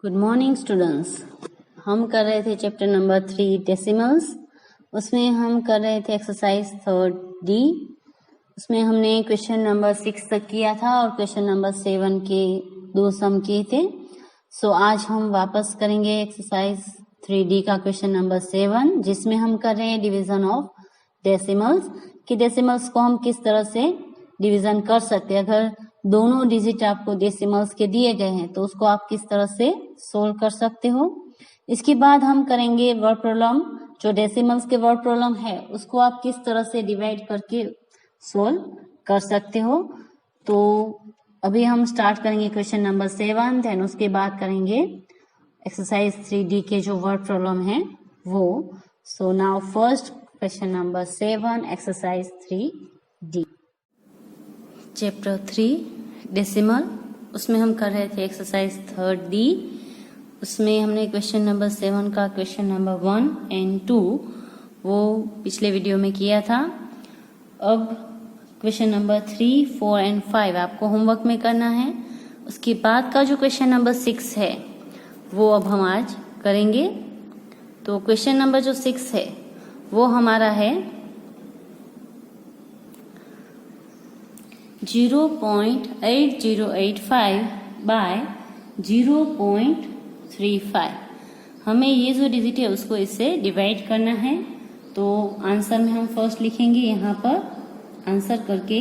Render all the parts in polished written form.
Good morning students. हम कर रहे थे चैप्टर नंबर 3 डेसिमल्स। उसमें हम कर रहे थे एक्सरसाइज 3D। उसमें हमने क्वेश्चन नंबर 6 तक किया था और क्वेश्चन नंबर 7 के 2 सम किए थे। सो आज हम वापस करेंगे एक्सरसाइज 3D का क्वेश्चन नंबर 7, जिसमें हम कर रहे हैं डिवीजन ऑफ डेसिमल्स कि डेसिमल्स को हम किस तरह से डिवीजन कर सकते हैं। अगर दोनों डिजिट आपको डेसिमल्स के दिए गए हैं तो उसको आप किस तरह से सोल्व कर सकते हो। इसके बाद हम करेंगे वर्ड प्रॉब्लम। जो डेसिमल्स के वर्ड प्रॉब्लम है उसको आप किस तरह से डिवाइड करके सोल्व कर सकते हो। तो अभी हम स्टार्ट करेंगे क्वेश्चन नंबर 7, देन उसके बाद करेंगे एक्सरसाइज 3D के जो वर्ड प्रॉब्लम है वो। So now first question number 7, exercise 3D chapter 3 decimal. उसमें हम कर रहे थे एक्सरसाइज 3D। उसमें हमने क्वेश्चन नंबर 7 का क्वेश्चन नंबर 1 और 2 वो पिछले वीडियो में किया था। अब क्वेश्चन नंबर 3, 4 और 5 आपको होमवर्क में करना है। उसके बाद का जो क्वेश्चन नंबर 6 है वो अब हम आज करेंगे। तो क्वेश्चन नंबर जो 6 है वो हमारा है 0.8085 बाय 0.35। हमें ये जो डिजिट है उसको इससे डिवाइड करना है। तो आंसर में हम फर्स्ट लिखेंगे यहाँ पर आंसर करके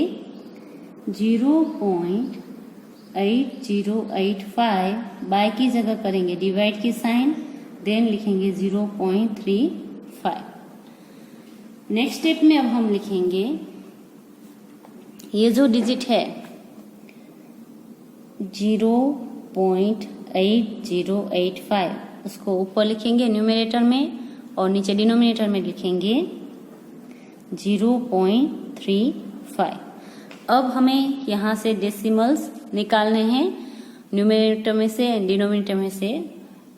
0.8085 बाय की जगह करेंगे डिवाइड की साइन, देन लिखेंगे 0.35। नेक्स्ट स्टेप में अब हम लिखेंगे ये जो डिजिट है 0.8085 उसको ऊपर लिखेंगे न्यूमरेटर में और नीचे डिनोमिनेटर में लिखेंगे 0.35। अब हमें यहाँ से डेसिमल्स निकालने हैं न्यूमरेटर में से एंड डिनोमिनेटर में से।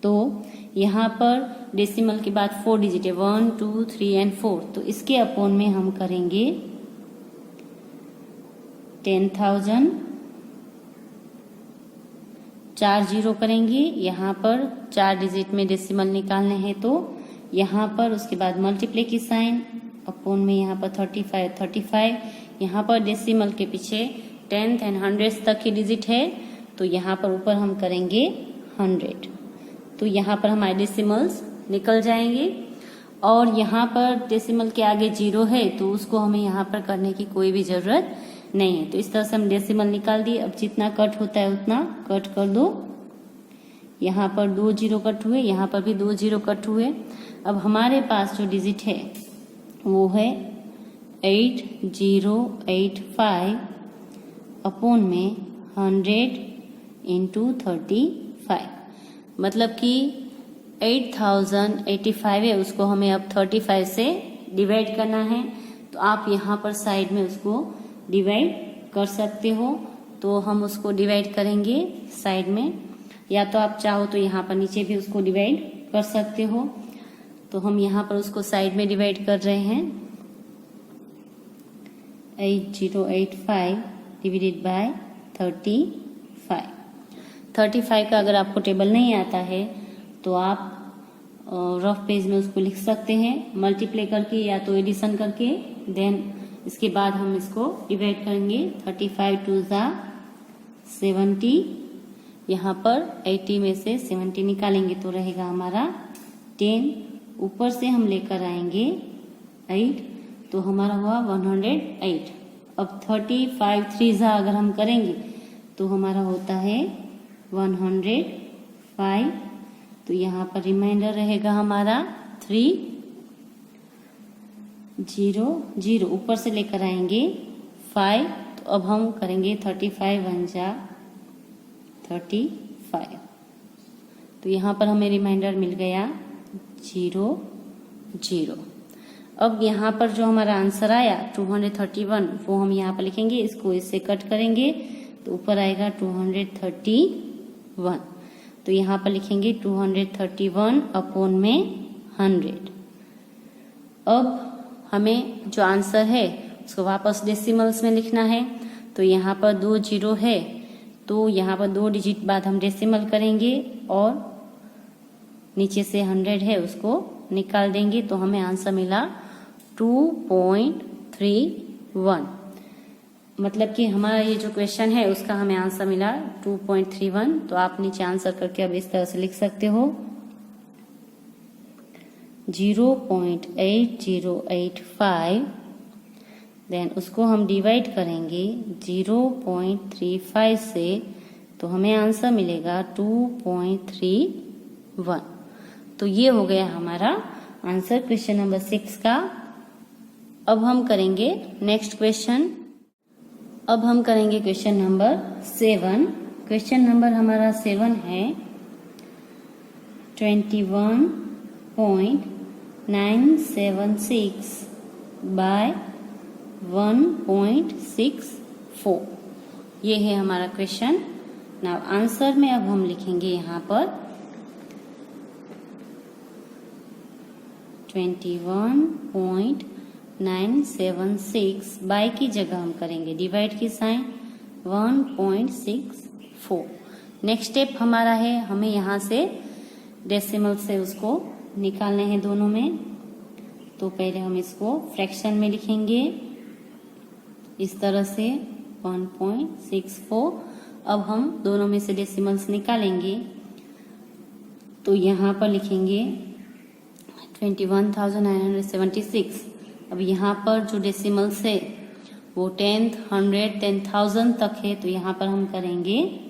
तो यहाँ पर डेसिमल के बाद 4 डिजिट है 1, 2, 3 और 4। तो इसके अपॉन में हम करेंगे 10,000, 4 जीरो करेंगे। यहाँ पर 4 डिजिट में डेसिमल निकालने हैं तो यहाँ पर उसके बाद मल्टीप्लाई की साइन अपॉन में यहाँ पर 35 यहाँ पर डेसिमल के पीछे 10th और 100th तक की डिजिट है तो यहाँ पर ऊपर हम करेंगे 100। तो यहाँ पर हमारे डेसिमल्स निकल जाएंगे और यहाँ पर डेसिमल के आगे 0 है तो उसको हमें यहाँ पर करने की कोई भी जरूरत नहीं है। तो इस तरह से हम डेसिमल निकाल दिए। अब जितना कट होता है उतना कट कर दो। यहाँ पर 2 जीरो कट हुए, यहाँ पर भी 2 जीरो कट हुए। अब हमारे पास जो डिजिट है वो है 8085 अपॉन में 100 इंटू 35। मतलब कि 8085 है उसको हमें अब 35 से डिवाइड करना है। तो आप यहाँ पर साइड में उसको डिवाइड कर सकते हो। तो हम उसको डिवाइड करेंगे साइड में, या तो आप चाहो तो यहाँ पर नीचे भी उसको डिवाइड कर सकते हो। तो हम यहाँ पर उसको साइड में डिवाइड कर रहे हैं 8085 डिवाइडेड बाय 35। 35 का अगर आपको टेबल नहीं आता है तो आप रफ पेज में उसको लिख सकते हैं मल्टीप्लाई करके या तो एडिशन करके। देन इसके बाद हम इसको डिवाइड करेंगे 35 2 ज़ा 70। यहाँ पर 80 में से 70 निकालेंगे तो रहेगा हमारा 10। ऊपर से हम लेकर आएंगे 8 तो हमारा हुआ 108। अब 35 3 ज़ा अगर हम करेंगे तो हमारा होता है 105। तो यहाँ पर रिमाइंडर रहेगा हमारा 3 0 0। ऊपर से लेकर आएंगे 5। तो अब हम करेंगे 35 1 जा 35। तो यहाँ पर हमें रिमाइंडर मिल गया 0 0। अब यहाँ पर जो हमारा आंसर आया 231 वो हम यहाँ पर लिखेंगे। इसको इससे कट करेंगे तो ऊपर आएगा 231। तो यहाँ पर लिखेंगे 231 अपॉन में 100। अब हमें जो आंसर है उसको वापस डेसिमल्स में लिखना है। तो यहाँ पर 2 जीरो है तो यहाँ पर 2 डिजिट बाद हम डेसिमल करेंगे और नीचे से 100 है उसको निकाल देंगे, तो हमें आंसर मिला 2.31। मतलब कि हमारा ये जो क्वेश्चन है उसका हमें आंसर मिला 2.31। तो आप नीचे आंसर करके अब इस तरह से लिख सकते हो 0.8085, देन उसको हम डिवाइड करेंगे 0.35 से, तो हमें आंसर मिलेगा 2.31। तो ये हो गया हमारा आंसर क्वेश्चन नंबर 6 का। अब हम करेंगे नेक्स्ट क्वेश्चन। अब हम करेंगे क्वेश्चन नंबर 7। क्वेश्चन नंबर हमारा 7 है 21.976 बाय 1.64। ये है हमारा क्वेश्चन। नाउ आंसर में अब हम लिखेंगे यहाँ पर 21.976 बाय की जगह हम करेंगे डिवाइड की साइन 1.64। नेक्स्ट स्टेप हमारा है, हमें यहाँ से डेसिमल से उसको निकालने हैं दोनों में। तो पहले हम इसको फ्रैक्शन में लिखेंगे इस तरह से 1.64। अब हम दोनों में से डेसिमल्स निकालेंगे, तो यहाँ पर लिखेंगे 21,976। अब यहाँ पर जो डेसिमल्स है वो 10th, 100, 10,000 तक है, तो यहाँ पर हम करेंगे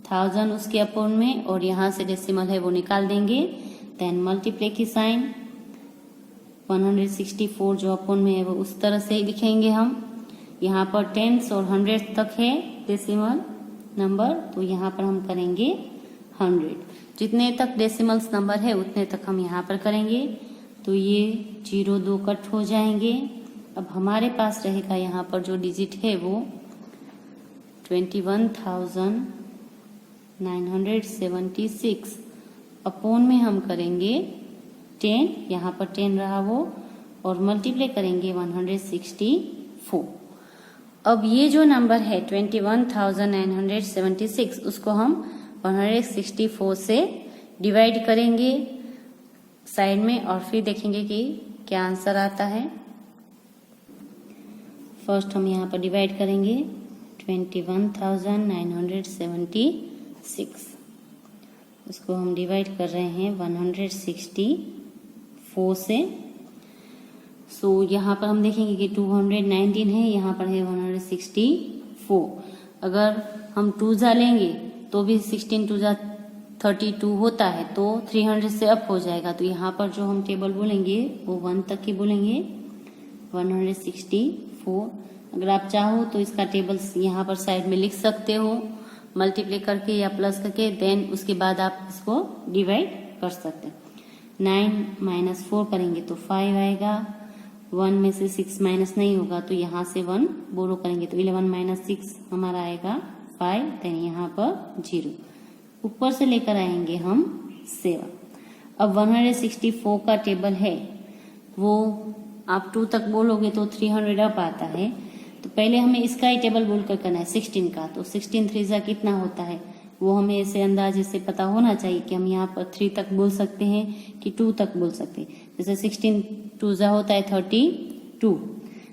1000 उसके अपोन में और यहाँ से डेसिमल है वो निकाल देंगे। देन मल्टीप्लाई की साइन 164 जो अपोन में है वो उस तरह से लिखेंगे हम। यहाँ पर 10s और 100 तक है डेसिमल नंबर, तो यहाँ पर हम करेंगे 100। जितने तक डेसिमल्स नंबर है उतने तक हम यहाँ पर करेंगे, तो ये 0 2 कट हो जाएंगे। अब हमारे पास रहेगा यहाँ पर जो डिजिट है वो 21,976 अपोन में हम करेंगे 10, यहाँ पर 10 रहा वो, और मल्टीप्लाई करेंगे 164। अब ये जो नंबर है 21,976 उसको हम 164 से डिवाइड करेंगे साइड में और फिर देखेंगे कि क्या आंसर आता है। फर्स्ट हम यहाँ पर डिवाइड करेंगे 21,976, उसको हम डिवाइड कर रहे हैं 164 से। सो यहाँ पर हम देखेंगे कि 219 है, यहाँ पर है 164। अगर हम 2 जा लेंगे तो भी 16 2 जा 32 होता है, तो 300 से अप हो जाएगा। तो यहाँ पर जो हम टेबल बोलेंगे वो 1 तक ही बोलेंगे 164। अगर आप चाहो तो इसका टेबल यहाँ पर साइड में लिख सकते हो मल्टीप्लाई करके या प्लस करके, देन उसके बाद आप इसको डिवाइड कर सकते हैं। 9 - 4 करेंगे तो 5 आएगा, 1 में से 6 माइनस नहीं होगा तो यहाँ से 1 बोरो करेंगे तो 11 - 6 हमारा आएगा 5, देन यहाँ पर 0, ऊपर से लेकर आएंगे हम 7। अब 164 का टेबल है वो आप 2 तक बोलोगे तो 300 अप आता है, तो पहले हमें इसका ही टेबल बोलकर करना है 16 का। तो 16 3 जा कितना होता है वो हमें ऐसे अंदाजे से पता होना चाहिए कि हम यहाँ पर 3 तक बोल सकते हैं कि 2 तक बोल सकते हैं। जैसे 16 2 जा होता है 32,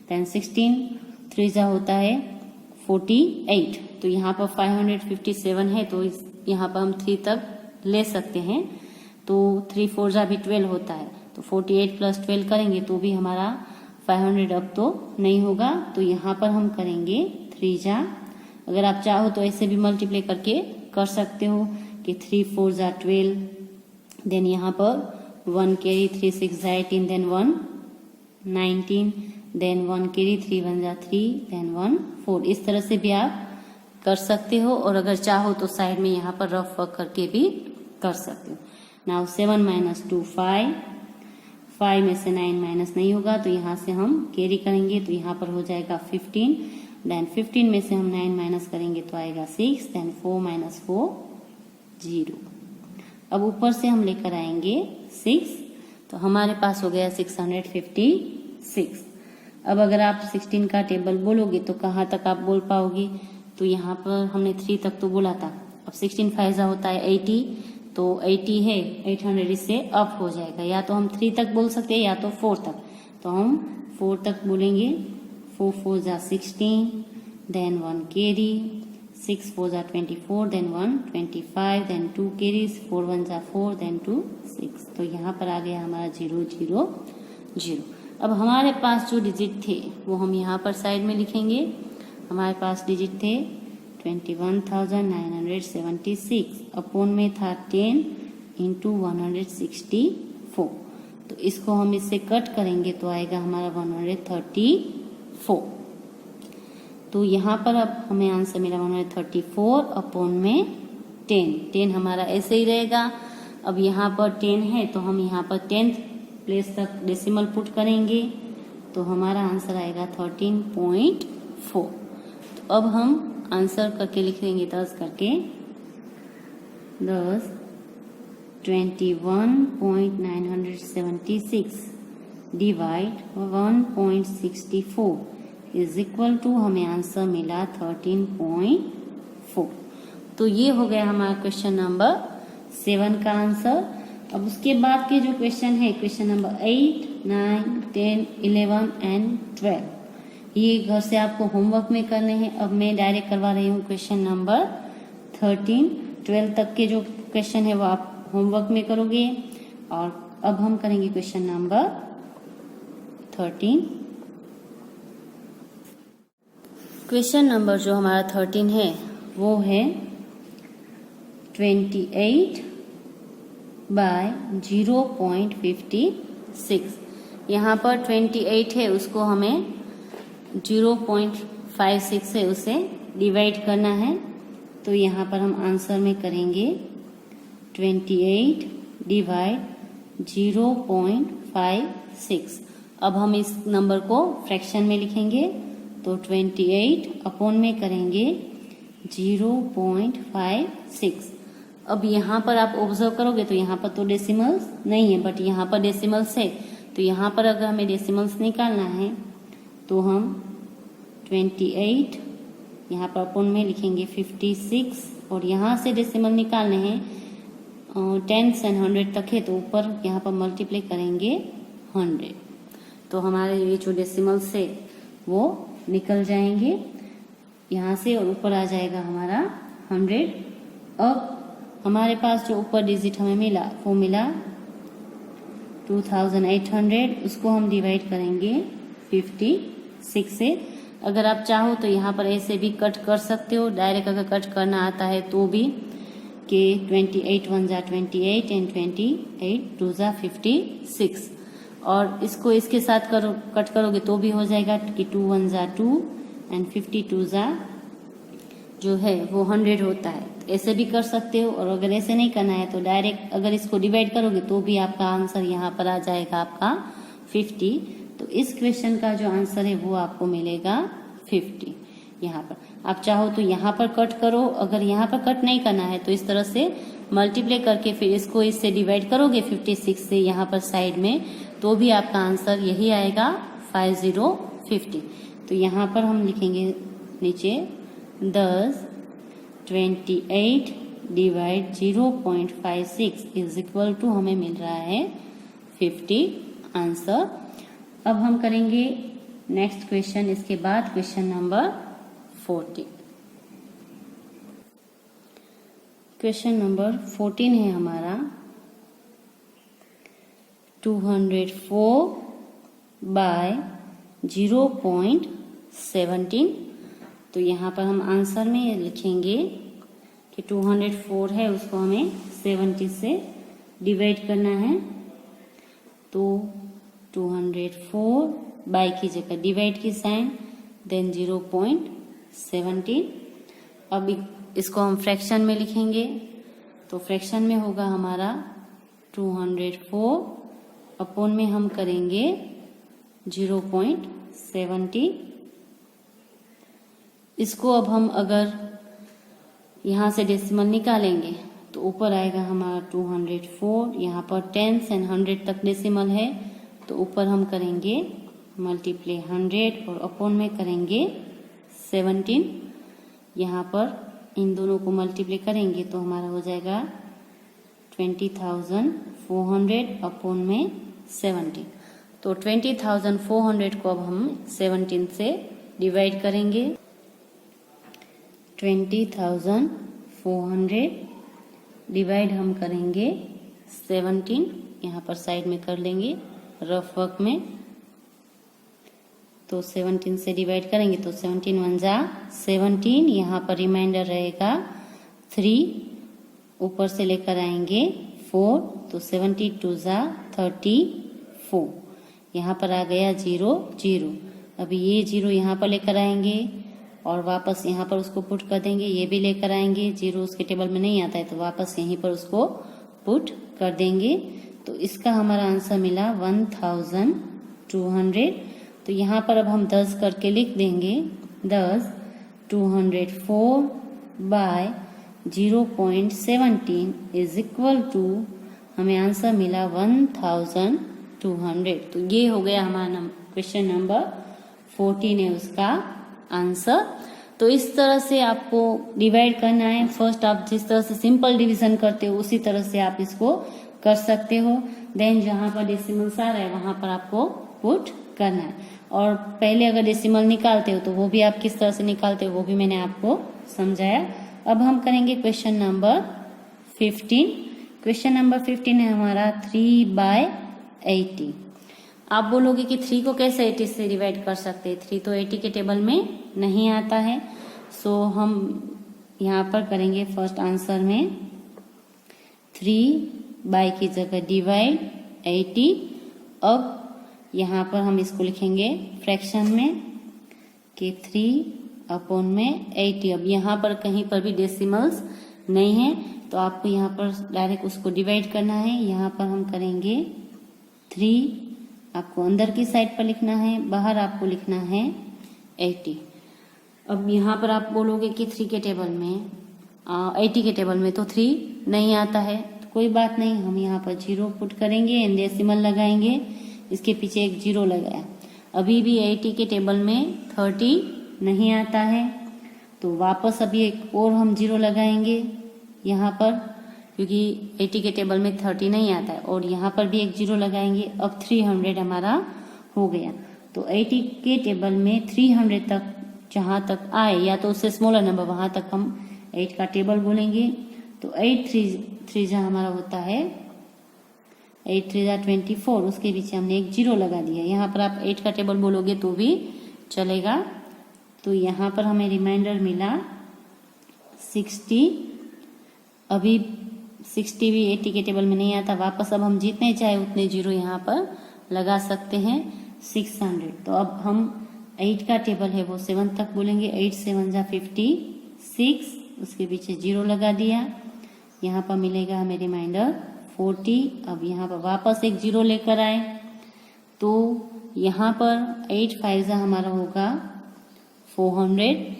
देन 16 3 जा होता है 48। तो यहाँ पर 557 है, तो यहाँ पर हम 3 तक ले सकते हैं। तो 3 4 जा भी 12 होता है, तो 48 + 12 करेंगे तो भी हमारा 500 अब तो नहीं होगा। तो यहाँ पर हम करेंगे 3 जा। अगर आप चाहो तो ऐसे भी मल्टीप्लाई करके कर सकते हो कि 3 4 जा 12, देन यहाँ पर 1 कैरी 3 6 जा 18, देन 1 19, देन 1 कैरी 3 1 जा 3, देन 1 4। इस तरह से भी आप कर सकते हो, और अगर चाहो तो साइड में यहाँ पर रफ वर्क करके भी कर सकते हो। नाउ 7 - 2 5, 5 में से 9 माइनस नहीं होगा तो यहाँ से हम कैरी करेंगे तो यहाँ पर हो जाएगा 15, देन 15 में से हम 9 माइनस करेंगे तो आएगा 6, देन 4 - 4 0। अब ऊपर से हम लेकर आएंगे 6, तो हमारे पास हो गया 656। अब अगर आप 16 का टेबल बोलोगे तो कहाँ तक आप बोल पाओगे, तो यहाँ पर हमने 3 तक तो बोला था। अब 16 5 होता है 80, तो 80 है 800 इससे अप हो जाएगा। या तो हम 3 तक बोल सकते हैं या तो 4 तक। तो हम 4 तक बोलेंगे। 4 4 जा 16, देन 1 कैरी, 6 4 जा 24, देन 1 25, देन 2 कैरीज, 4 1 जा 4, देन 2 6। तो यहाँ पर आ गया हमारा 0 0 0। अब हमारे पास जो डिजिट थे वो हम यहाँ पर साइड में लिखेंगे। हमारे पास डिजिट थे 21,976, अपोन में था 10 इंटू 164। तो इसको हम इससे कट करेंगे तो आएगा हमारा 134। तो यहाँ पर अब हमें आंसर मिला 134 अपोन में 10 हमारा ऐसे ही रहेगा। अब यहाँ पर 10 है तो हम यहाँ पर 10th प्लेस तक डेसिमल पुट करेंगे तो हमारा आंसर आएगा 13.4। तो अब हम आंसर करके लिख देंगे 10 करके। 10 21.976 डिवाइड 1.64 इज इक्वल टू हमें आंसर मिला 13.4। तो ये हो गया हमारा क्वेश्चन नंबर 7 का आंसर। अब उसके बाद के जो क्वेश्चन है, क्वेश्चन नंबर 8, 9, 10, 11 एंड 12, ये घर से आपको होमवर्क में करने हैं। अब मैं डायरेक्ट करवा रही हूँ क्वेश्चन नंबर 13। 12 तक के जो क्वेश्चन है वो आप होमवर्क में करोगे। और अब हम करेंगे क्वेश्चन नंबर 13। क्वेश्चन नंबर जो हमारा 13 है वो है 28 बाय 0.56। यहाँ पर 28 है उसको हमें 0.56 से उसे डिवाइड करना है। तो यहाँ पर हम आंसर में करेंगे 28 डिवाइड 0.56। अब हम इस नंबर को फ्रैक्शन में लिखेंगे तो 28 अपॉन में करेंगे 0.56। अब यहाँ पर आप ऑब्जर्व करोगे तो यहाँ पर तो डेसिमल्स नहीं है, बट यहाँ पर डेसिमल्स है। तो यहाँ पर अगर हमें डेसिमल्स निकालना है तो हम 28 यहाँ पर अपॉन में लिखेंगे 56, और यहाँ से डेसिमल निकालने हैं 10 एंड 100 तक है तो ऊपर यहाँ पर मल्टीप्लाई करेंगे 100। तो हमारे ये जो डेसिमल्स है वो निकल जाएंगे यहाँ से और ऊपर आ जाएगा हमारा 100। अब हमारे पास जो ऊपर डिजिट हमें मिला वो मिला 2800, उसको हम डिवाइड करेंगे 56 से। अगर आप चाहो तो यहाँ पर ऐसे भी कट कर सकते हो, डायरेक्ट अगर कट करना आता है तो भी कि 28 1 जा 28 एंड 28 2 जा 56, और इसको इसके साथ कट करोगे तो भी हो जाएगा कि 2 1 जा 2 एंड 52 जा जो है वो 100 होता है। ऐसे भी कर सकते हो, और अगर ऐसे नहीं करना है तो डायरेक्ट अगर इसको डिवाइड करोगे तो भी आपका आंसर यहाँ पर आ जाएगा आपका 50। तो इस क्वेश्चन का जो आंसर है वो आपको मिलेगा 50। यहाँ पर आप चाहो तो यहाँ पर कट करो, अगर यहाँ पर कट नहीं करना है तो इस तरह से मल्टीप्लाई करके फिर इसको इससे डिवाइड करोगे 56 से यहाँ पर साइड में, तो भी आपका आंसर यही आएगा 5050। तो यहाँ पर हम लिखेंगे नीचे 10 28 डिवाइड 0.56 इज इक्वल टू हमें मिल रहा है 50 आंसर। अब हम करेंगे नेक्स्ट क्वेश्चन, इसके बाद क्वेश्चन नंबर 14। क्वेश्चन नंबर 14 है हमारा 204 बाय 0.17। तो यहाँ पर हम आंसर में लिखेंगे कि 204 है उसको हमें 70 से डिवाइड करना है। तो 204 बाय की जगह डिवाइड की साइन, देन 0.17। अब इसको हम फ्रैक्शन में लिखेंगे तो फ्रैक्शन में होगा हमारा 204 अपॉन में हम करेंगे 0.70। इसको अब हम अगर यहाँ से डेसिमल निकालेंगे तो ऊपर आएगा हमारा 204। यहाँ पर 10 एंड 100 तक डेसिमल है तो ऊपर हम करेंगे मल्टीप्लाई 100 और अपॉन में करेंगे 17। यहाँ पर इन दोनों को मल्टीप्लाई करेंगे तो हमारा हो जाएगा 20,400 अपॉन में 17। तो 20,400 को अब हम 17 से डिवाइड करेंगे। 20,400 डिवाइड हम करेंगे 17, यहाँ पर साइड में कर लेंगे रफ वर्क में। तो 17 से डिवाइड करेंगे तो 17 1 जा 17, यहाँ पर रिमाइंडर रहेगा 3, ऊपर से लेकर आएंगे 4, तो 72 जा 34, यहाँ पर आ गया 0 0। अभी ये 0 यहाँ पर लेकर आएंगे और वापस यहाँ पर उसको पुट कर देंगे, ये भी लेकर आएंगे, 0 उसके टेबल में नहीं आता है तो वापस यहीं पर उसको पुट कर देंगे। तो इसका हमारा आंसर मिला 1200। तो यहाँ पर अब हम 10 करके लिख देंगे 10 204 बाय 0.17 इज इक्वल टू, हमें आंसर मिला 1200। तो ये हो गया हमारा क्वेश्चन नंबर 14 है उसका आंसर। तो इस तरह से आपको डिवाइड करना है। फर्स्ट आप जिस तरह से सिंपल डिवीजन करते हो उसी तरह से आप इसको कर सकते हो। देन जहां पर डेसिमल्स आ रहा है वहां पर आपको पुट करना है। और पहले अगर डेसिमल निकालते हो तो वो भी आप किस तरह से निकालते हो वो भी मैंने आपको समझाया। अब हम करेंगे क्वेश्चन नंबर 15। क्वेश्चन नंबर 15 है हमारा 3/80। आप बोलोगे कि 3 को कैसे 80 से डिवाइड कर सकते हैं, 3 तो 80 के टेबल में नहीं आता है। सो हम यहाँ पर करेंगे फर्स्ट आंसर में 3 की जगह डिवाइड 80। अब यहाँ पर हम इसको लिखेंगे फ्रैक्शन में कि 3/80। अब यहाँ पर कहीं पर भी डेसिमल्स नहीं है तो आपको यहाँ पर डायरेक्ट उसको डिवाइड करना है। यहाँ पर हम करेंगे 3, आपको अंदर की साइड पर लिखना है, बाहर आपको लिखना है 80। अब यहाँ पर आप बोलोगे कि 3 के टेबल में 80 के टेबल में तो 3 नहीं आता है, तो कोई बात नहीं, हम यहाँ पर 0 पुट करेंगे एंड डेसिमल लगाएंगे, इसके पीछे एक 0 लगाया। अभी भी 80 के टेबल में 30 नहीं आता है तो वापस अभी एक और हम 0 लगाएंगे यहाँ पर, क्योंकि 80 के टेबल में 30 नहीं आता है, और यहाँ पर भी एक 0 लगाएंगे। अब 300 हमारा हो गया। तो 80 के टेबल में 300 तक जहां तक आए या तो उससे स्मॉलर नंबर वहां तक हम 8 का टेबल बोलेंगे। तो 8 3 जहां हमारा होता है 8 3 24, उसके पीछे हमने एक 0 लगा दिया। यहाँ पर आप 8 का टेबल बोलोगे तो भी चलेगा। तो यहाँ पर हमें रिमाइंडर मिला 60। अभी 60 भी 80 के टेबल में नहीं आता, वापस अब हम जितने चाहे उतने 0 यहाँ पर लगा सकते हैं 600। तो अब हम 8 का टेबल है वो 7 तक बोलेंगे। 8 7 जा 56, उसके पीछे 0 लगा दिया। यहाँ पर मिलेगा हमें रिमाइंडर 40। अब यहाँ पर वापस एक 0 लेकर आए तो यहाँ पर 8 5 जा हमारा होगा 400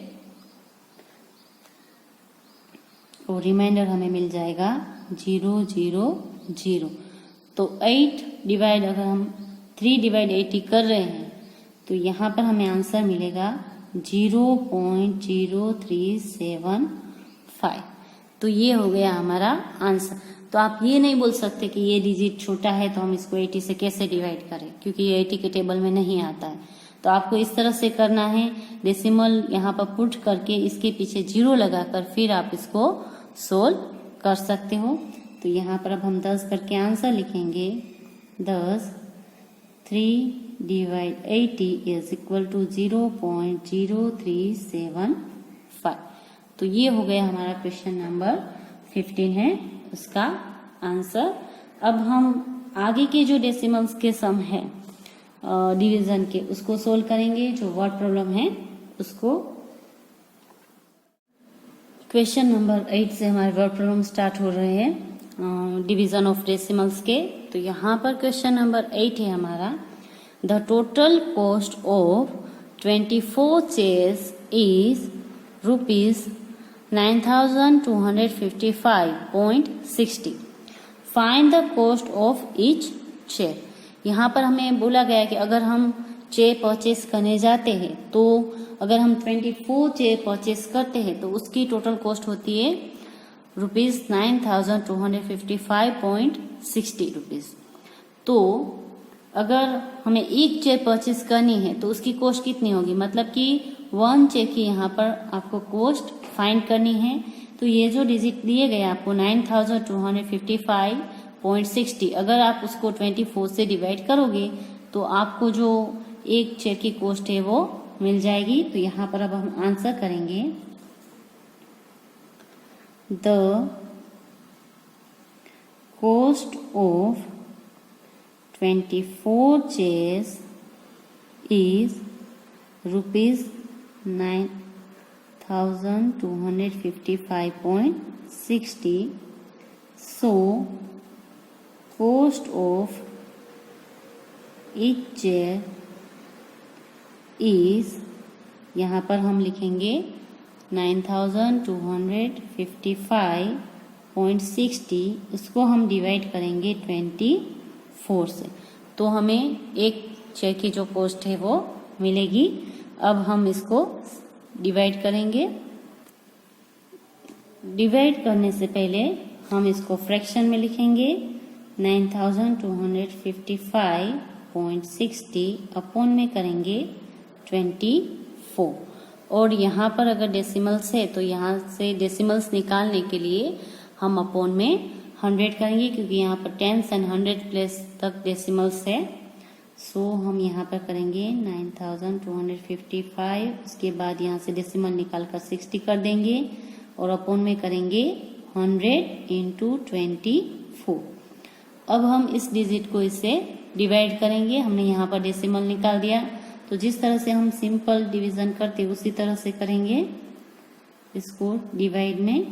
और रिमाइंडर हमें मिल जाएगा 0 0 0। तो 8 डिवाइड अगर हम 3 डिवाइड 80 कर रहे हैं तो यहाँ पर हमें आंसर मिलेगा 0.0375। तो ये हो गया हमारा आंसर। तो आप ये नहीं बोल सकते कि ये डिजिट छोटा है तो हम इसको 80 से कैसे डिवाइड करें, क्योंकि ये 80 के टेबल में नहीं आता है। तो आपको इस तरह से करना है, डेसिमल यहाँ पर पुट करके इसके पीछे 0 लगाकर फिर आप इसको सोल्व कर सकते हो। तो यहाँ पर अब हम 10 करके आंसर लिखेंगे। 10 3 डिवाइड 80 इज इक्वल टू 0.0375। तो ये हो गया हमारा क्वेश्चन नंबर 15 है उसका आंसर। अब हम आगे के जो डेसिमल्स के सम है डिवीजन के उसको सोल्व करेंगे, जो वर्ड प्रॉब्लम है उसको। क्वेश्चन नंबर 8 से हमारे वर्ड प्रॉब्लम स्टार्ट हो रहे हैं डिवीजन ऑफ डेसिमल्स के। तो यहाँ पर क्वेश्चन नंबर 8 है हमारा, the total cost of 24 chairs is ₹9,255.60। Find the cost of each chair. यहाँ पर हमें बोला गया कि अगर हम चेयर परचेस करने जाते हैं तो अगर हम 24 चेयर परचेस करते हैं तो उसकी टोटल कॉस्ट होती है ₹9,255.60। तो अगर हमें एक चेयर परचेस करनी है तो उसकी कॉस्ट कितनी होगी, मतलब कि 1 चेयर की यहाँ पर आपको कॉस्ट फाइंड करनी है। तो ये जो डिजिट दिए गए आपको 9,255.60, अगर आप उसको 24 से डिवाइड करोगे तो आपको जो एक चेयर की कॉस्ट है वो मिल जाएगी। तो यहाँ पर अब हम आंसर करेंगे, the cost of 24 chairs is ₹9,255.60. So cost of each chair is, यहाँ पर हम लिखेंगे 9,255.60, इसको हम डिवाइड करेंगे 24 से, तो हमें एक चेयर की जो कॉस्ट है वो मिलेगी। अब हम इसको डिवाइड करेंगे। डिवाइड करने से पहले हम इसको फ्रैक्शन में लिखेंगे 9,255.60 अपॉन में करेंगे 24। और यहाँ पर अगर डेसिमल्स है तो यहाँ से डेसिमल्स निकालने के लिए हम अपॉन में 100 करेंगे, क्योंकि यहाँ पर 10 एंड 100 प्लेस तक डेसिमल्स है। सो हम यहाँ पर करेंगे 9,255, उसके बाद यहाँ से डेसिमल निकाल कर 60 कर देंगे और अपॉन में करेंगे 100 इंटू 24। अब हम इस डिजिट को इससे डिवाइड करेंगे। हमने यहाँ पर डेसिमल निकाल दिया, तो जिस तरह से हम सिंपल डिवीजन करते उसी तरह से करेंगे इसको डिवाइड में।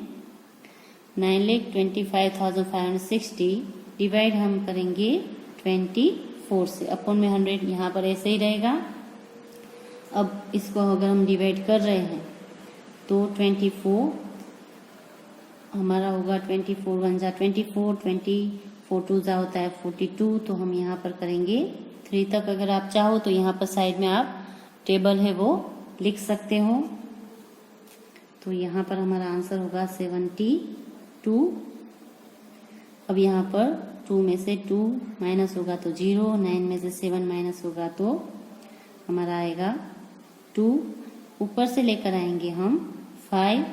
9,25,560 डिवाइड हम करेंगे 24 से, अपॉन में 100 यहाँ पर ऐसे ही रहेगा। अब इसको अगर हम डिवाइड कर रहे हैं तो 24 हमारा होगा 24 1 जा 24, 24 2 जा होता है 42। तो हम यहाँ पर करेंगे 3 तक। अगर आप चाहो तो यहाँ पर साइड में आप टेबल है वो लिख सकते हो। तो यहाँ पर हमारा आंसर होगा 72। अब यहाँ पर 2 में से 2 माइनस होगा तो 0, 9 में से 7 माइनस होगा तो हमारा आएगा 2। ऊपर से लेकर आएंगे हम 5,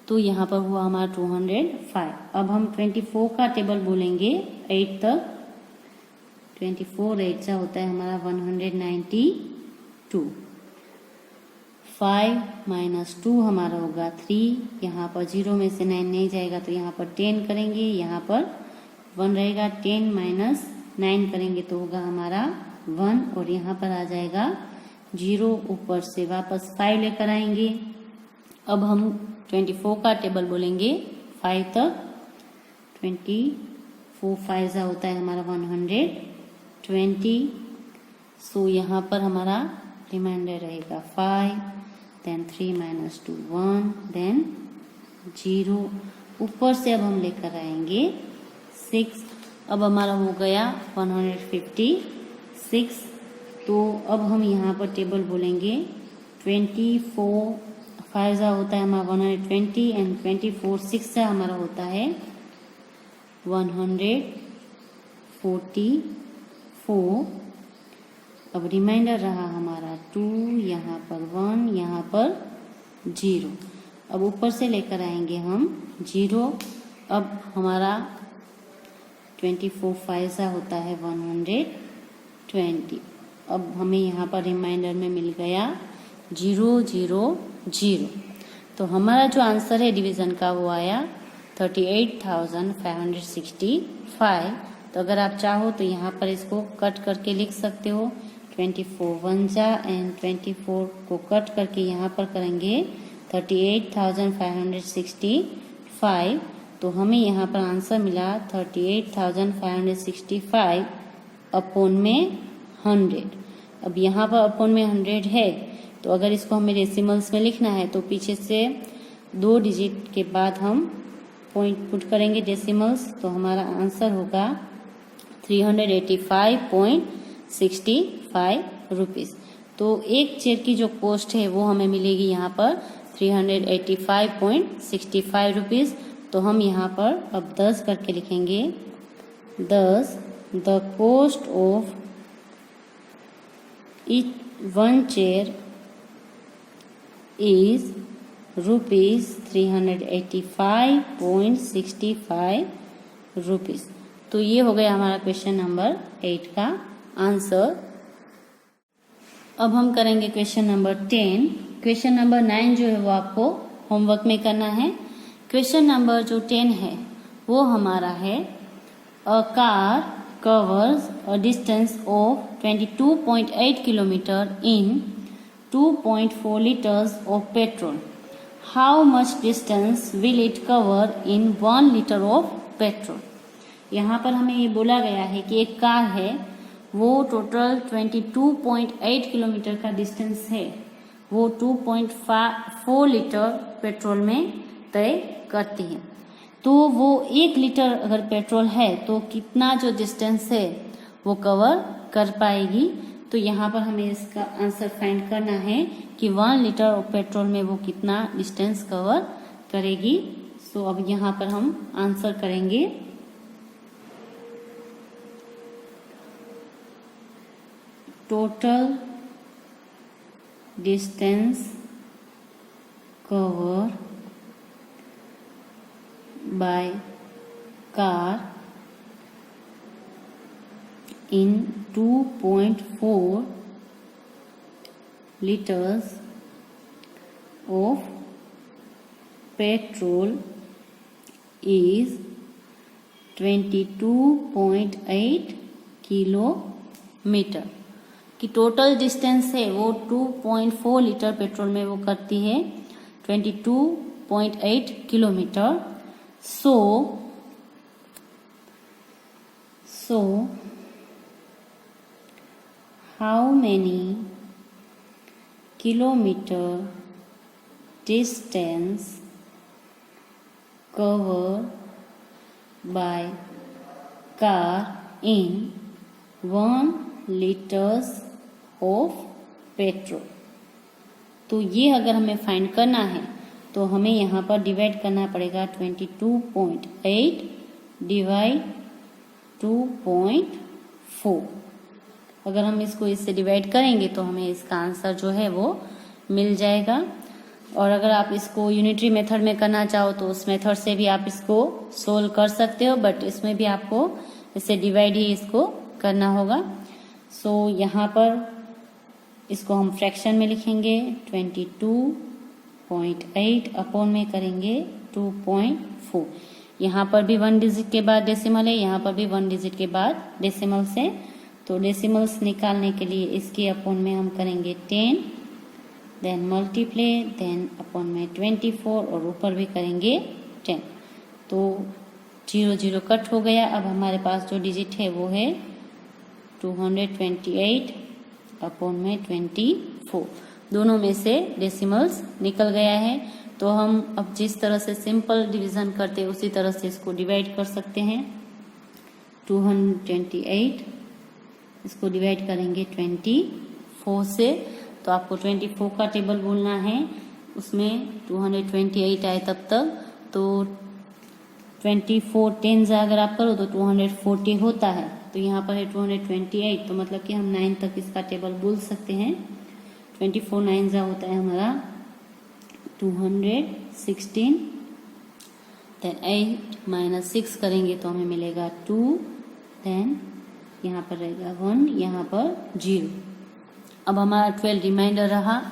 तो यहाँ पर हुआ हमारा 205। अब हम 24 का टेबल बोलेंगे 8 तक। 24 8 सा होता है हमारा 192। 5 माइनस 2 हमारा होगा 3, यहाँ पर 0 में से 9 नहीं जाएगा तो यहाँ पर 10 करेंगे, यहाँ पर 1 रहेगा। 10 माइनस 9 करेंगे तो होगा हमारा 1 और यहाँ पर आ जाएगा 0। ऊपर से वापस 5 लेकर आएंगे। अब हम 24 का टेबल बोलेंगे 5 तक। 24 5 सा होता है हमारा 120। सो यहाँ पर हमारा रिमाइंडर रहेगा 5, देन 3 माइनस 2 1, देन 0। ऊपर से अब हम लेकर आएंगे 6। अब हमारा हो गया 156। तो अब हम यहाँ पर टेबल बोलेंगे 24 5 सा होता है हमारा 120 एंड 24 6 सा हमारा होता है 144। अब रिमाइंडर रहा हमारा 2, यहाँ पर 1, यहाँ पर 0। अब ऊपर से लेकर आएंगे हम 0। अब हमारा 24 5 सा होता है 120। अब हमें यहाँ पर रिमाइंडर में मिल गया 0 0 0। तो हमारा जो आंसर है डिवीजन का वो आया 38,565। तो अगर आप चाहो तो यहाँ पर इसको कट करके लिख सकते हो। 24 1 जा एंड 24 को कट करके यहाँ पर करेंगे 38,565। तो हमें यहाँ पर आंसर मिला 38,565 अपॉन में 100। अब यहाँ पर अपॉन में 100 है, तो अगर इसको हमें डेसिमल्स में लिखना है तो पीछे से 2 डिजिट के बाद हम पॉइंट पुट करेंगे डेसिमल्स। तो हमारा आंसर होगा 385.65 रुपीज़। तो एक चेयर की जो कॉस्ट है वो हमें मिलेगी यहाँ पर 385.65 रुपीज़। तो हम यहाँ पर अब 10 करके लिखेंगे। 10 the cost of each one chair is ₹385.65 rupees. तो ये हो गया हमारा क्वेश्चन नंबर 8 का आंसर। अब हम करेंगे क्वेश्चन नंबर 10। क्वेश्चन नंबर 9 जो है वो आपको होमवर्क में करना है। क्वेश्चन नंबर जो 10 है वो हमारा है a car covers a distance of 22.8 km in 2.4 liters of petrol. How much distance will it cover in 1 liter of petrol? यहाँ पर हमें ये बोला गया है कि एक कार है वो टोटल 22.8 किलोमीटर का डिस्टेंस है, वो 2.4 लीटर पेट्रोल में तय करती है। तो वो 1 लीटर अगर पेट्रोल है तो कितना जो डिस्टेंस है वो कवर कर पाएगी। तो यहाँ पर हमें इसका आंसर फाइंड करना है कि 1 लीटर पेट्रोल में वो कितना डिस्टेंस कवर करेगी। सो अब यहाँ पर हम आंसर करेंगे। Total distance cover by car in 2.4 liters of petrol is 22.8 kilometre. कि टोटल डिस्टेंस है वो 2.4 लीटर पेट्रोल में वो करती है 22.8 kilometre. So how many kilometer distance covered by car in 1 liters of petrol? तो ये अगर हमें फाइंड करना है तो हमें यहाँ पर डिवाइड करना पड़ेगा 22.8 डिवाइड 2.4। अगर हम इसको इससे डिवाइड करेंगे तो हमें इसका आंसर जो है वो मिल जाएगा। और अगर आप इसको यूनिटरी मेथड में करना चाहो तो उस मेथड से भी आप इसको सोल्व कर सकते हो, बट इसमें भी आपको इससे डिवाइड ही इसको करना होगा। सो यहाँ पर इसको हम फ्रैक्शन में लिखेंगे 22.8 अपॉन में करेंगे 2.4। यहाँ पर भी 1 डिजिट के बाद डेसिमल है, यहाँ पर भी 1 डिजिट के बाद डेसिमल्स है। तो डेसिमल्स निकालने के लिए इसके अपॉन में हम करेंगे 10, देन मल्टीप्लाई, देन अपॉन में 24 और ऊपर भी करेंगे 10। तो 0 0 कट हो गया। अब हमारे पास जो डिजिट है वो है 228 अपॉन में 24। दोनों में से डेसिमल्स निकल गया है। तो हम अब जिस तरह से सिंपल डिवीजन करते हैं उसी तरह से इसको डिवाइड कर सकते हैं। 228 इसको डिवाइड करेंगे 24 से, तो आपको 24 का टेबल बोलना है, उसमें 228 आए तब तक। तो 24 10 अगर आप करो तो 240 होता है। तो यहाँ पर है 228, तो मतलब कि हम 9 तक इसका टेबल बोल सकते हैं। 24 9 होता है हमारा 216, देन 8 माइनस 6 करेंगे तो हमें मिलेगा 2, देन यहाँ पर रहेगा 1, यहाँ पर 0। अब हमारा 12 रिमाइंडर रहा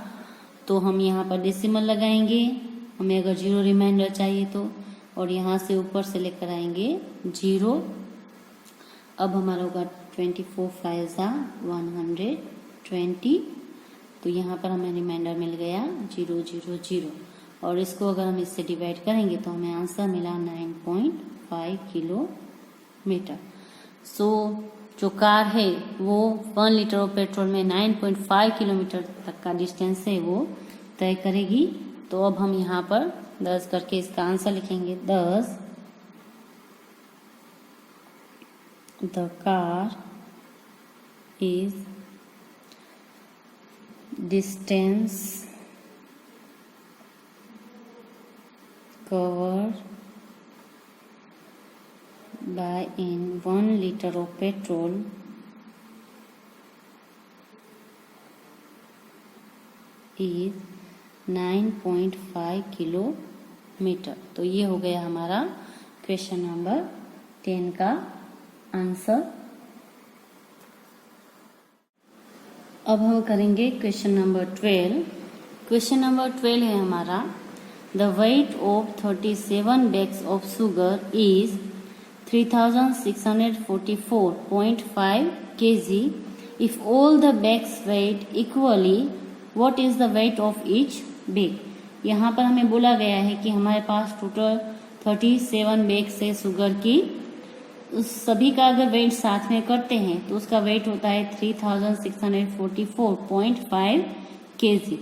तो हम यहाँ पर डेसिमल लगाएंगे, हमें अगर 0 रिमाइंडर चाहिए तो, और यहाँ से ऊपर से लेकर आएंगे 0। अब हमारा होगा 24 5 120, तो यहाँ पर हमें रिमाइंडर मिल गया 0 0 0। और इसको अगर हम इससे डिवाइड करेंगे तो हमें आंसर मिला 9.5 किलोमीटर। सो जो कार है वो 1 लीटर ऑफ पेट्रोल में 9.5 किलोमीटर तक का डिस्टेंस है वो तय करेगी। तो अब हम यहाँ पर 10 करके इसका आंसर लिखेंगे। 10 the car is distance covered by in 1 liter of petrol is 9.5 kilometre. तो ये हो गया हमारा क्वेश्चन नंबर 10 का आंसर। अब हम करेंगे क्वेश्चन नंबर 12। क्वेश्चन नंबर 12 है हमारा The weight of 37 bags of sugar is 3644.5 kg. If all the bags weighed equally, what is the weight of each bag? यहाँ पर हमें बोला गया है कि हमारे पास टोटल 37 बैग्स है शुगर की। उस सभी का अगर वेट साथ में करते हैं तो उसका वेट होता है 3644.5 kg।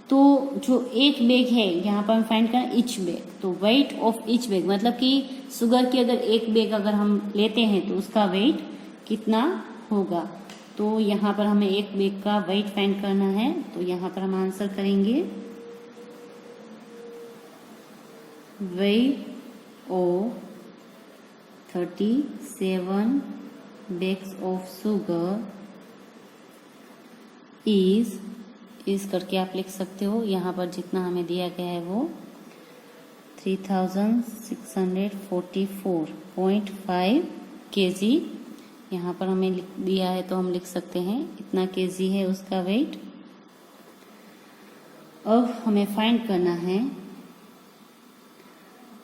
तो जो एक बैग है यहाँ पर हम फाइंड करें ईच बैग, तो वेट ऑफ ईच बैग मतलब कि शुगर की अगर एक बैग अगर हम लेते हैं तो उसका वेट कितना होगा। तो यहाँ पर हमें एक बैग का वेट फाइंड करना है। तो यहाँ पर हम आंसर करेंगे weight of 37 bags of sugar is करके आप लिख सकते हो। यहाँ पर जितना हमें दिया गया है वो 3644.5 kg यहाँ पर हमें दिया है, तो हम लिख सकते हैं इतना kg है उसका वेट। अब हमें फाइंड करना है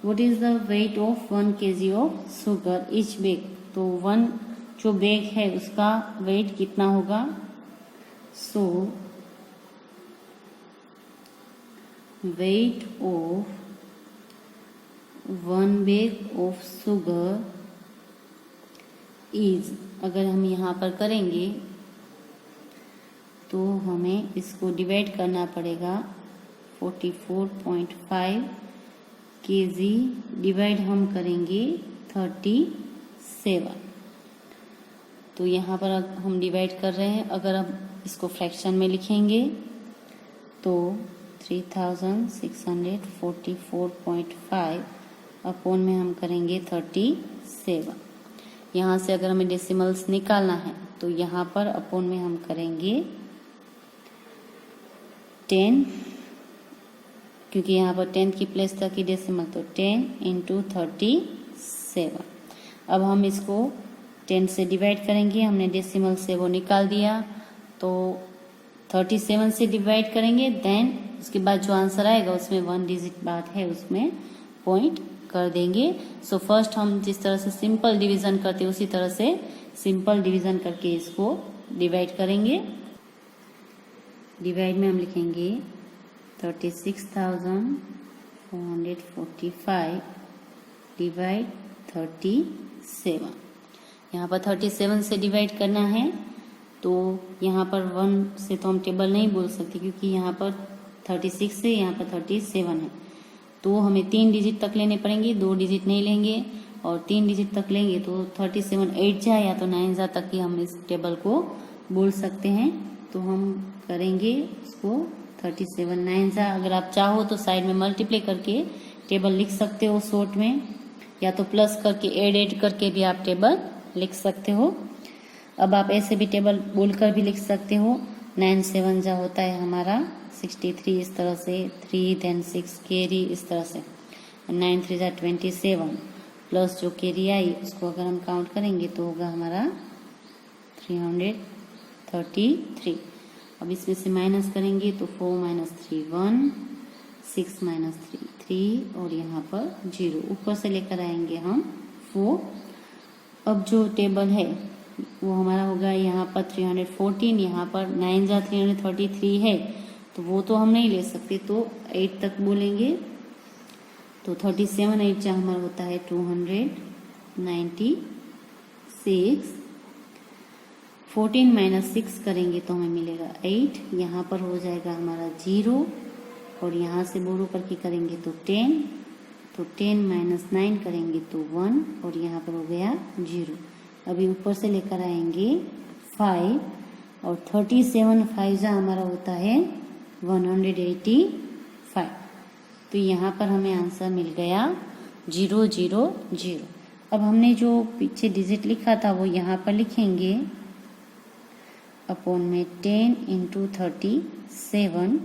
what is the weight of 1 kg of sugar each bag. तो 1 जो बैग है उसका वेट कितना होगा। सो weight of 1 bag of sugar is, अगर हम यहाँ पर करेंगे तो हमें इसको डिवाइड करना पड़ेगा 44.5 kg डिवाइड हम करेंगे 37। तो यहाँ पर हम डिवाइड कर रहे हैं, अगर हम इसको फ्रैक्शन में लिखेंगे तो 3644.5 अपॉन में हम करेंगे 37। यहाँ से अगर हमें डेसिमल्स निकालना है तो यहाँ पर अपॉन में हम करेंगे 10, क्योंकि यहाँ पर 10 की प्लेस था कि डेसिमल, तो 10 इंटू 37। अब हम इसको 10 से डिवाइड करेंगे, हमने डेसिमल से वो निकाल दिया, तो 37 से डिवाइड करेंगे, देन उसके बाद जो आंसर आएगा उसमें 1 डिजिट बात है उसमें पॉइंट कर देंगे। सो फर्स्ट हम जिस तरह से सिंपल डिवीजन करते हैं उसी तरह से सिंपल डिवीजन करके इसको डिवाइड करेंगे। डिवाइड में हम लिखेंगे 36,445 डिवाइड 37। यहाँ पर 37 से डिवाइड करना है, तो यहाँ पर 1 से तो हम टेबल नहीं बोल सकते क्योंकि यहाँ पर 36 है, यहाँ पर 37 है, तो हमें 3 डिजिट तक लेने पड़ेंगे, 2 डिजिट नहीं लेंगे। और 3 डिजिट तक लेंगे तो 37 8 जा या तो 9 जा तक ही हम इस टेबल को बोल सकते हैं। तो हम करेंगे इसको 37 9 जा। अगर आप चाहो तो साइड में मल्टीप्लाई करके टेबल लिख सकते हो शॉर्ट में, या तो प्लस करके ऐड करके भी आप टेबल लिख सकते हो। अब आप ऐसे भी टेबल बोलकर भी लिख सकते हो। 9 7 जा होता है हमारा 63, इस तरह से 3 देन 6 कैरी, इस तरह से 9 3 जा 27 प्लस जो कैरी आई उसको अगर हम काउंट करेंगे तो होगा हमारा 333। अब इसमें से माइनस करेंगे तो 4 - 3 1, 6 - 3 3 और यहाँ पर 0 ऊपर से लेकर आएंगे हम 4। अब जो टेबल है वो हमारा होगा यहाँ पर 314, यहाँ पर 9 जा 333 है, तो वो तो हम नहीं ले सकते, तो 8 तक बोलेंगे। तो 37 8 जा हमारा होता है 296। 14 - 6 करेंगे तो हमें मिलेगा 8, यहाँ पर हो जाएगा हमारा 0 और यहाँ से बोरो करके करेंगे तो 10, तो 10 - 9 करेंगे तो 1 और यहाँ पर हो गया 0। अभी ऊपर से लेकर आएंगे 5, और 37 फाइजा हमारा होता है 185। तो यहाँ पर हमें आंसर मिल गया 000। अब हमने जो पीछे डिजिट लिखा था वो यहाँ पर लिखेंगे अपॉन में 10 × 37।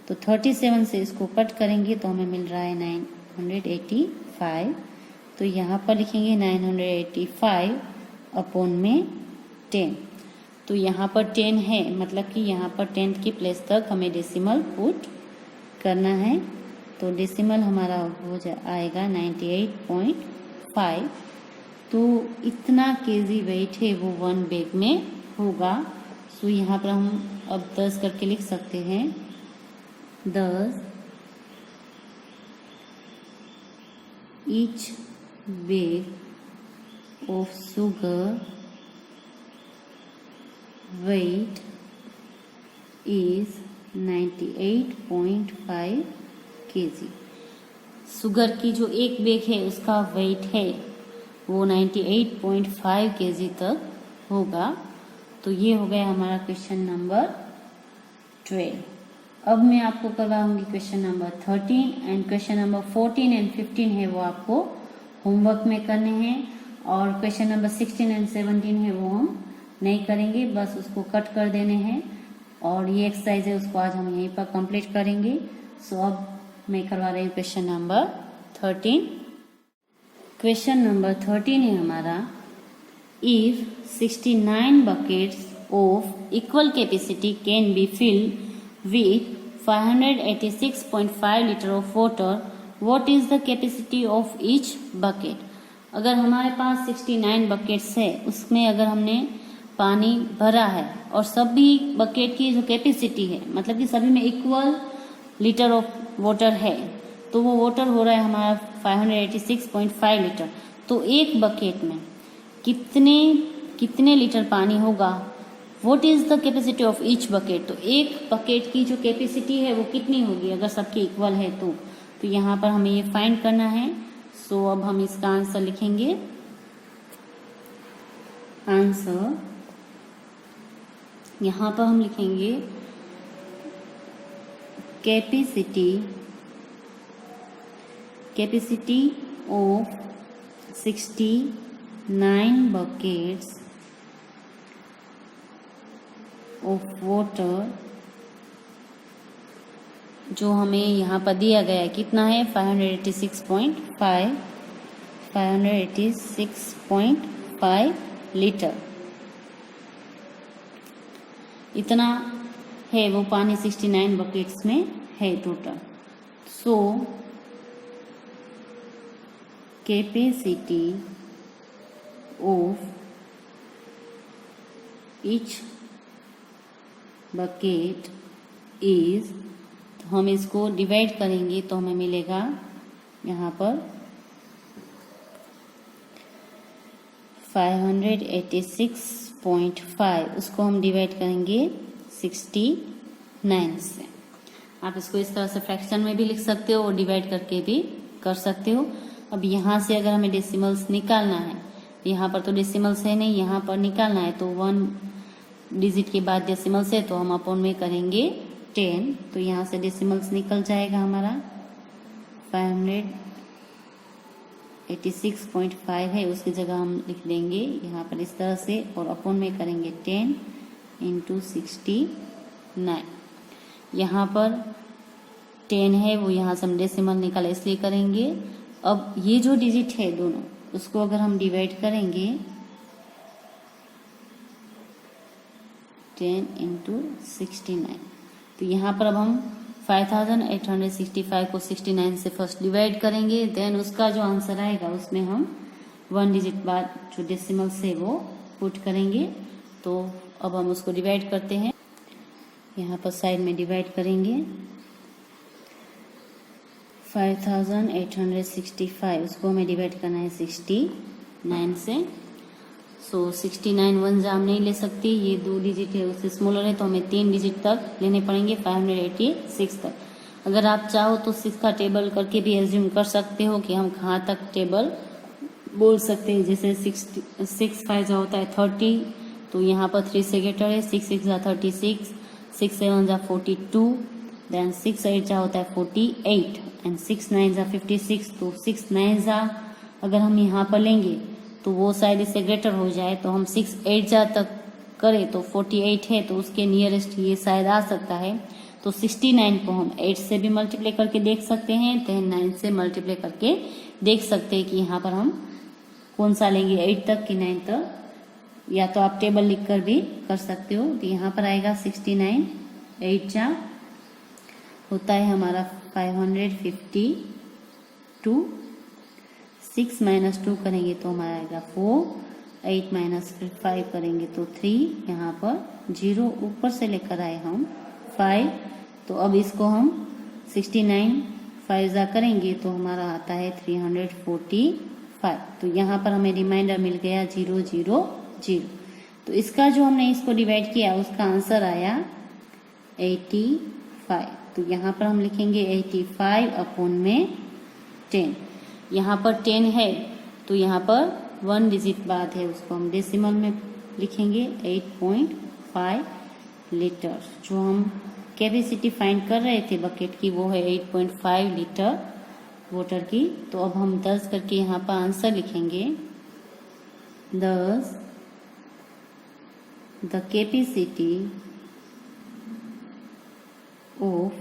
तो 37 से इसको कट करेंगे तो हमें मिल रहा है 985। तो यहाँ पर लिखेंगे 985 अपॉन में 10। तो यहाँ पर 10 है, मतलब कि यहाँ पर 10 की प्लेस तक हमें डेसिमल पुट करना है। तो डेसिमल हमारा हो आएगा 98.5। तो इतना केजी वेट है वो 1 बैग में होगा। तो यहाँ पर हम अब 10 करके लिख सकते हैं। 10 each bag of sugar weight is 98.5 kg। Sugar की जो एक बैग है उसका वेट है वो 98.5 kg तक होगा। तो ये हो गया हमारा क्वेश्चन नंबर 12। अब मैं आपको करवाऊंगी question number 13 and question number 14 and 15 है वो आपको होमवर्क में करने हैं, और क्वेश्चन नंबर 16 एंड 17 है वो हम नहीं करेंगे, बस उसको कट कर देने हैं। और ये एक्सरसाइज है उसको आज हम यहीं पर कंप्लीट करेंगे। सो अब मैं करवा रही हूँ क्वेश्चन नंबर 13। क्वेश्चन नंबर 13 है हमारा, if 69 buckets of equal capacity can be filled with 586.5 liter of water, what is the capacity of each bucket? अगर हमारे पास 69 बकेट्स है, उसमें अगर हमने पानी भरा है और सभी बकेट की जो कैपेसिटी है, मतलब कि सभी में इक्वल लीटर ऑफ वाटर है, तो वो वाटर हो रहा है हमारा 586.5 लीटर। तो एक बकेट में कितने लीटर पानी होगा? What is the capacity of each bucket? तो एक बकेट की जो कैपेसिटी है वो कितनी होगी अगर सबकी इक्वल है तो यहाँ पर हमें ये फाइंड करना है। सो अब हम इसका आंसर लिखेंगे। आंसर यहाँ पर हम लिखेंगे capacity of 69 buckets of water, जो हमें यहाँ पर दिया गया है कितना है 586.5 लीटर। इतना है वो पानी 69 बकेट्स में है total. So capacity of each bucket is, तो हम इसको डिवाइड करेंगे तो हमें मिलेगा यहाँ पर 586.5, उसको हम डिवाइड करेंगे 69 से। आप इसको इस तरह से फ्रैक्शन में भी लिख सकते हो और डिवाइड करके भी कर सकते हो। अब यहाँ से अगर हमें डेसिमल्स निकालना है, यहाँ पर तो डेसिमल्स है नहीं, यहाँ पर निकालना है तो 1 डिजिट के बाद डेसिमल्स है तो हम अपॉन में करेंगे 10। तो यहाँ से डेसिमल्स निकल जाएगा हमारा 586.5 है, उसकी जगह हम लिख देंगे यहाँ पर इस तरह से और अपॉन में करेंगे 10 × 69। यहाँ पर 10 है वो यहाँ से हम डेसिमल निकाला इसलिए करेंगे। अब ये जो डिजिट है दोनों, उसको अगर हम डिवाइड करेंगे 10 × 69, तो यहाँ पर अब हम 5865 को 69 से फर्स्ट डिवाइड करेंगे, देन उसका जो आंसर आएगा उसमें हम 1 डिजिट बाद जो डेसिमल्स है वो पुट करेंगे। तो अब हम उसको डिवाइड करते हैं, यहाँ पर साइड में डिवाइड करेंगे 5865, उसको हमें डिवाइड करना है 69 से। सो 69 1 हम नहीं ले सकती, ये 2 डिजिट है उससे स्मॉलर है तो हमें 3 डिजिट तक लेने पड़ेंगे 586 तक। अगर आप चाहो तो 6 का टेबल करके भी एज्यूम कर सकते हो कि हम कहाँ तक टेबल बोल सकते हैं। जैसे 6 5 होता है 30, तो यहाँ पर 3 से ग्रेटर है। 6 6 जा 36, 6 7 जा 42, देन 6 8 जा होता है 48 एंड 6 9 जा 56। तो 6 9 जा अगर हम यहाँ पर लेंगे तो वो शायद इससे ग्रेटर हो जाए, तो हम 6 8 जा तक करें तो 48 है, तो उसके नियरेस्ट ये शायद आ सकता है। तो 69 को हम 8 से भी मल्टीप्लाई करके देख सकते हैं, 9 से मल्टीप्लाई करके देख सकते हैं कि यहाँ पर हम कौन सा लेंगे, 8 तक कि 9 तक, या तो आप टेबल लिखकर भी कर सकते हो। तो यहाँ पर आएगा 69, 8 जा होता है हमारा 552, 6 माइनस 2 करेंगे तो हमारा आएगा 4, 8 माइनस 5 करेंगे तो 3, यहाँ पर 0 ऊपर से लेकर आए हम 5। तो अब इसको हम 69 5 जा करेंगे तो हमारा आता है 345। तो यहाँ पर हमें रिमाइंडर मिल गया 0 0 0। तो इसका जो हमने इसको डिवाइड किया उसका आंसर आया 85। तो यहाँ पर हम लिखेंगे 85 अपॉन में 10। यहाँ पर 10 है तो यहाँ पर 1 डिजिट बाद है, उसको हम डेसिमल में लिखेंगे 8.5 लीटर। जो हम कैपेसिटी फाइंड कर रहे थे बकेट की वो है 8.5 लीटर वाटर की। तो अब हम 10 करके यहाँ पर आंसर लिखेंगे 10 the capacity of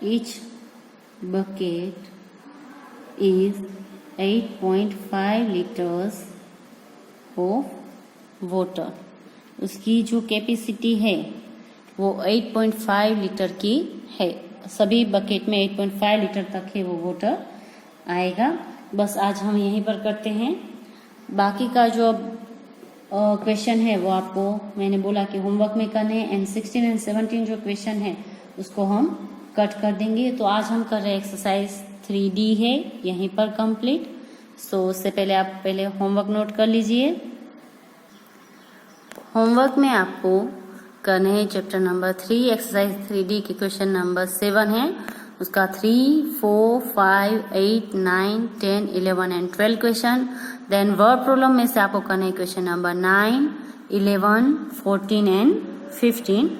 each bucket is 8.5 liters of water। उसकी जो कैपेसिटी है वो 8.5 लीटर की है। सभी बकेट में 8.5 लीटर तक है वो वाटर आएगा। बस आज हम यहीं पर करते हैं। बाकी का जो क्वेश्चन है वो आपको मैंने बोला कि होमवर्क में करने हैं, एंड 16 एंड 17 जो क्वेश्चन है उसको हम कट कर देंगे। तो आज हम कर रहे हैं एक्सरसाइज 3D है यहीं पर कंप्लीट। सो उससे पहले आप पहले होमवर्क नोट कर लीजिए। होमवर्क में आपको करने हैं चैप्टर नंबर 3 एक्सरसाइज 3D के क्वेश्चन नंबर 7 है, उसका 3, 4, 5, 8, 9, 10, 11 and 12 question. Then word problem में से आपको करना है क्वेश्चन नंबर 9, 11, 14 एंड 15।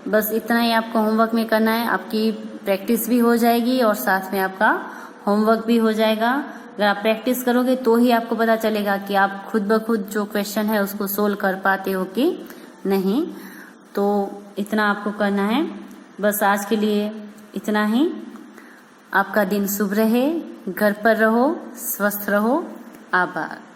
बस इतना ही आपको होमवर्क में करना है। आपकी प्रैक्टिस भी हो जाएगी और साथ में आपका होमवर्क भी हो जाएगा। अगर आप प्रैक्टिस करोगे तो ही आपको पता चलेगा कि आप खुद ब खुद जो क्वेश्चन है उसको सोल्व कर पाते हो कि नहीं। तो इतना आपको करना है। बस आज के लिए इतना ही। आपका दिन शुभ रहे, घर पर रहो, स्वस्थ रहो। आभार।